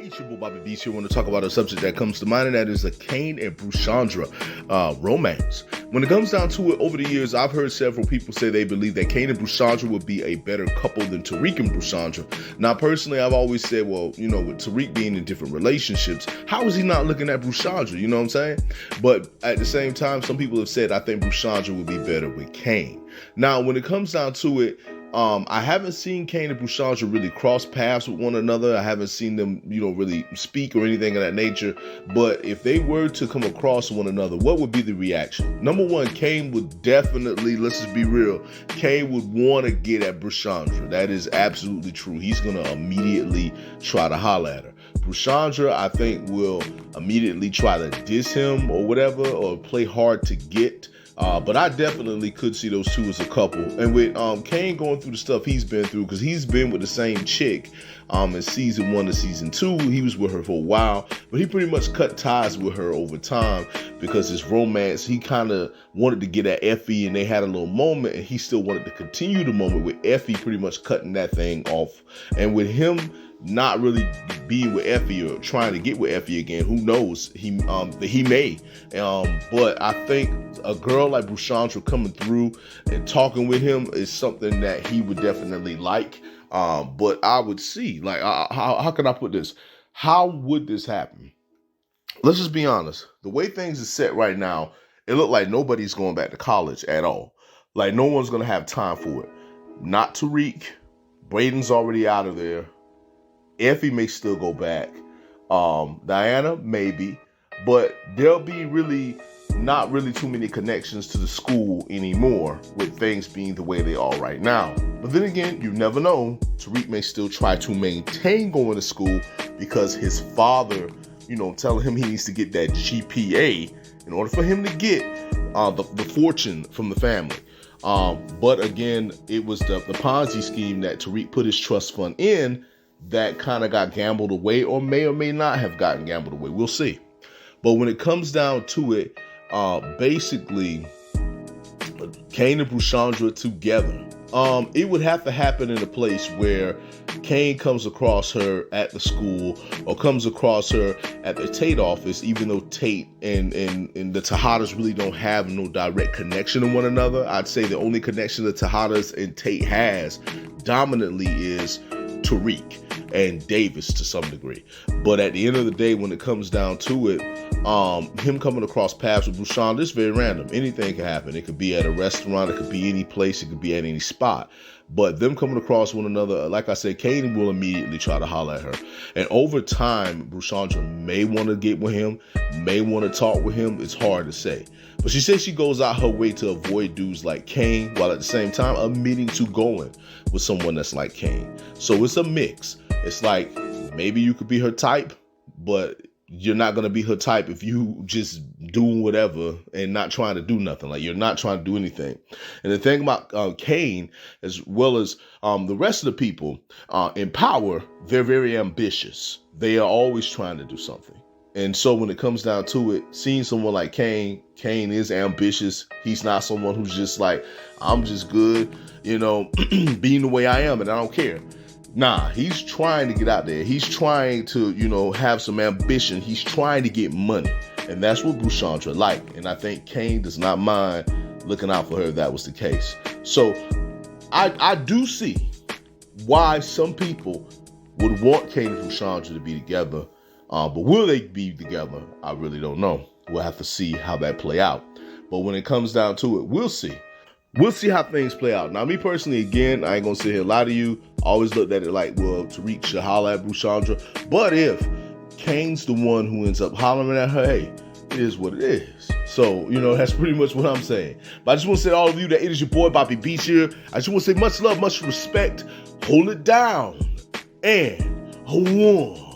Hey, it's your boy Bobby Beach here. I want to talk about a subject that comes to mind, and that is the Kane and Dru Shandra romance. When it comes down to it, over the years, I've heard several people say they believe that Kane and Dru Shandra would be a better couple than Tariq and Brushandria. Now, personally, I've always said, well, with Tariq being in different relationships, how is he not looking at Brushandria? You know what I'm saying? But at the same time, some people have said, I think Brushandria would be better with Kane. Now, when it comes down to it, I haven't seen Kane and Brushandria really cross paths with one another. I haven't seen them, really speak or anything of that nature. But if they were to come across one another, what would be the reaction? Number one, Kane would definitely, let's just be real, Kane would want to get at Brushandria. That is absolutely true. He's going to immediately try to holler at her. Brushandria, I think, will immediately try to diss him or whatever, or play hard to get. But I definitely could see those two as a couple. And with Kane going through the stuff he's been through, because he's been with the same chick in season 1 to season 2. He was with her for a while, but he pretty much cut ties with her over time because his romance, he kind of wanted to get at Effie, and they had a little moment, and he still wanted to continue the moment with Effie pretty much cutting that thing off. And with him not really being with Effie or trying to get with Effie again, who knows? He may. But I think a girl like Brushandria coming through and talking with him is something that he would definitely like. But I would see, like, how can I put this? How would this happen? Let's just be honest. The way things are set right now, it look like nobody's going back to college at all. Like, no one's going to have time for it. Not Tariq. Braden's already out of there. Effie may still go back. Diana, maybe. But there'll be not really too many connections to the school anymore, with things being the way they are right now. But then again, you never know. Tariq may still try to maintain going to school because his father, telling him he needs to get that GPA in order for him to get the fortune from the family. But again, it was the Ponzi scheme that Tariq put his trust fund in that kind of got gambled away, or may not have gotten gambled away. We'll see. But when it comes down to it, basically, Kane and Brushandria together, it would have to happen in a place where Kane comes across her at the school or comes across her at the Tate office, even though Tate and the Tejadas really don't have no direct connection to one another. I'd say the only connection the Tejadas and Tate has dominantly is Tariq and Davis to some degree. But at the end of the day, when it comes down to it, him coming across paths with Brushandria is very random. Anything can happen. It could be at a restaurant, it could be any place, it could be at any spot. But them coming across one another, like I said, Kane will immediately try to holler at her. And over time, Brushandria may want to get with him, may want to talk with him. It's hard to say. But she says she goes out her way to avoid dudes like Kane, while at the same time admitting to going with someone that's like Kane. So it's a mix. It's like, maybe you could be her type, but you're not going to be her type if you just doing whatever and not trying to do nothing. Like, you're not trying to do anything. And the thing about Kane, as well as the rest of the people in power, they're very ambitious. They are always trying to do something. And so when it comes down to it, seeing someone like Kane is ambitious. He's not someone who's just like, I'm just good, being the way I am and I don't care. Nah, he's trying to get out there. He's trying to, have some ambition. He's trying to get money. And that's what Brushandria like. And I think Kane does not mind looking out for her if that was the case. So I do see why some people would want Kane and Brushandria to be together. But will they be together? I really don't know. We'll have to see how that play out. But when it comes down to it, we'll see. We'll see how things play out. Now, me personally, again, I ain't gonna sit here and lie to you. I always looked at it like, well, Tariq should holler at Brushandria. But if Kane's the one who ends up hollering at her, hey, it is what it is. So, that's pretty much what I'm saying. But I just want to say to all of you that it is your boy, Bobby Beach here. I just want to say much love, much respect. Hold it down. And hold on.